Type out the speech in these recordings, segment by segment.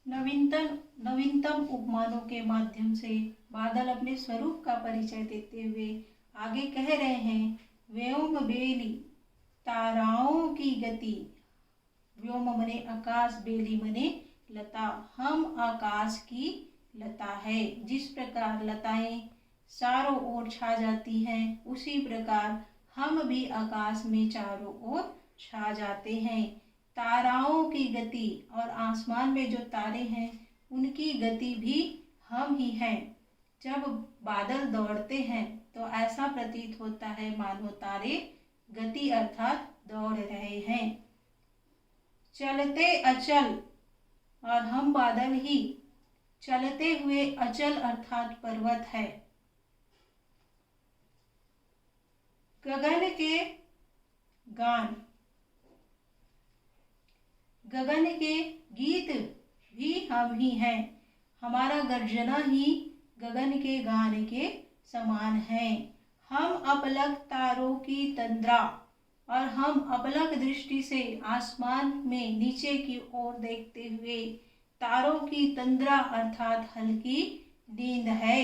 नवीनतम उपमानों के माध्यम से बादल अपने स्वरूप का परिचय देते हुए आगे कह रहे हैं, व्योम बेली ताराओं की गति। व्योम मने आकाश, बेली मने लता। हम आकाश की लता है। जिस प्रकार लताएं चारों ओर छा जाती हैं, उसी प्रकार हम भी आकाश में चारों ओर छा जाते हैं। ताराओं की गति, और आसमान में जो तारे हैं उनकी गति भी हम ही हैं। जब बादल दौड़ते हैं तो ऐसा प्रतीत होता है मानो तारे गति अर्थात दौड़ रहे हैं। चलते अचल, और हम बादल ही चलते हुए अचल अर्थात पर्वत है। गगन के गान, गगन के गीत भी हम ही हैं। हमारा गर्जना ही गगन के गान के समान है। हम अपलक तारों की तंद्रा, और हम अपलक दृष्टि से आसमान में नीचे की ओर देखते हुए तारों की तंद्रा अर्थात हल्की नींद है।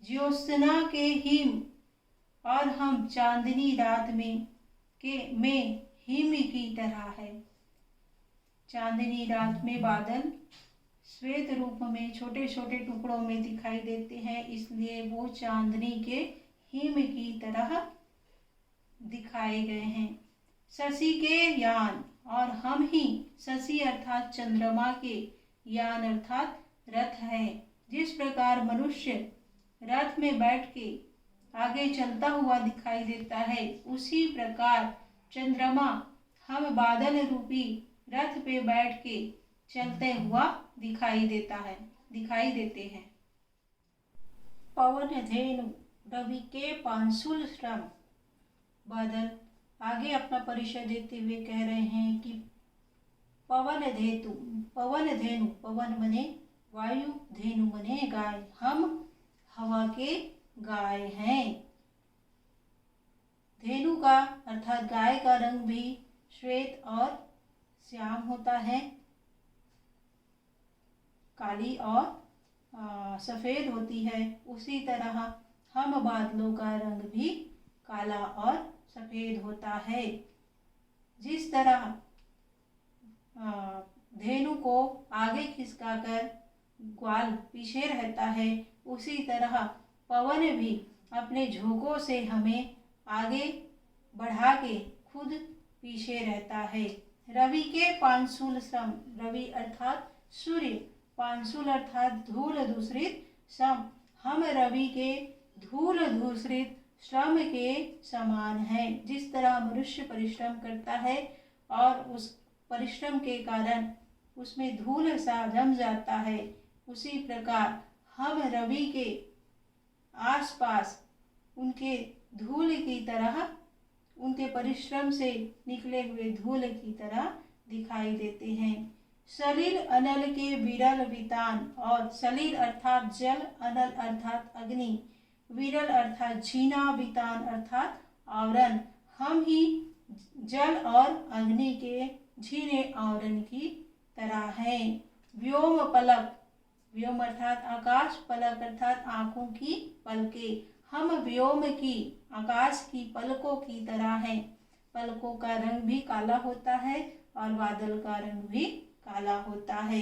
ज्योत्सना के हिम, और हम चांदनी रात में हिम की तरह है। चांदनी रात में बादल श्वेत रूप में छोटे छोटे टुकड़ों में दिखाई देते हैं, इसलिए वो चांदनी के हिम की तरह दिखाए गए हैं। शशि के यान, और हम ही शशि अर्थात चंद्रमा के यान अर्थात रथ है। जिस प्रकार मनुष्य रथ में बैठ के आगे चलता हुआ दिखाई देता है, उसी प्रकार चंद्रमा हम बादल रूपी रथ पे बैठ के चलते हुआ दिखाई देते हैं। पवन धेनु, रवि के पांशुल श्रम। बादल आगे अपना परिचय देते हुए कह रहे हैं कि पवन धेनु, पवन मने वायु, धेनु मने गाय। हम हवा के गाय हैं। धेनु का अर्थात गाय का रंग भी श्वेत और श्याम होता है, काली और सफेद होती है। उसी तरह हम बादलों का रंग भी काला और सफेद होता है। जिस तरह धेनु को आगे खिसकाकर ग्वाल पीछे रहता है, उसी तरह पवन भी अपने झोंकों से हमें आगे बढ़ा के खुद पीछे रहता है। रवि के पांशुल श्रम, रवि अर्थात सूर्य, पांशुल अर्थात धूल धूसरित श्रम। हम रवि के धूल धूसरित श्रम के समान है। जिस तरह मनुष्य परिश्रम करता है और उस परिश्रम के कारण उसमें धूल सा जम जाता है, उसी प्रकार हम रवि के आसपास उनके धूल की तरह, उनके परिश्रम से निकले हुए धूल की तरह दिखाई देते हैं। सलिल अनल के विरल वितान, और सलिल अर्थात जल, अनल अर्थात अग्नि, विरल अर्थात झीना, वितान अर्थात आवरण। हम ही जल और अग्नि के झीने आवरण की तरह हैं। व्योम पलक, व्योम अर्थात आकाश, पलक अर्थात आंखों की पलकें। हम व्योम की, आकाश की पलकों की तरह हैं। पलकों का रंग भी काला होता है और बादल का रंग भी काला होता है।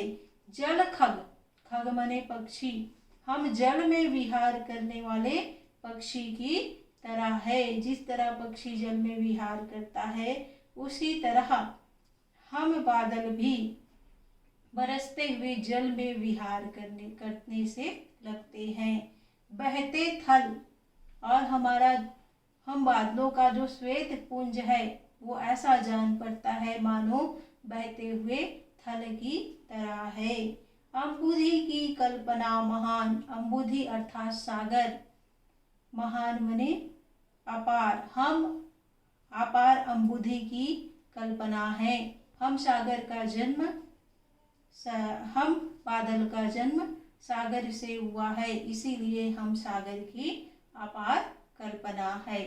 जल खग, खग मने पक्षी। हम जल में विहार करने वाले पक्षी की तरह है। जिस तरह पक्षी जल में विहार करता है, उसी तरह हम बादल भी बरसते हुए जल में विहार करने से लगते हैं। बहते थल, और हम बादलों का जो श्वेत पुंज है वो ऐसा जान पड़ता है मानो बहते हुए थल की तरह है। अम्बुधि की कल्पना महान, अम्बुधि अर्थात सागर, महान मने अपार। हम अपार अम्बुधि की कल्पना है। हम बादल का जन्म सागर से हुआ है, इसीलिए हम सागर की अपार कल्पना है।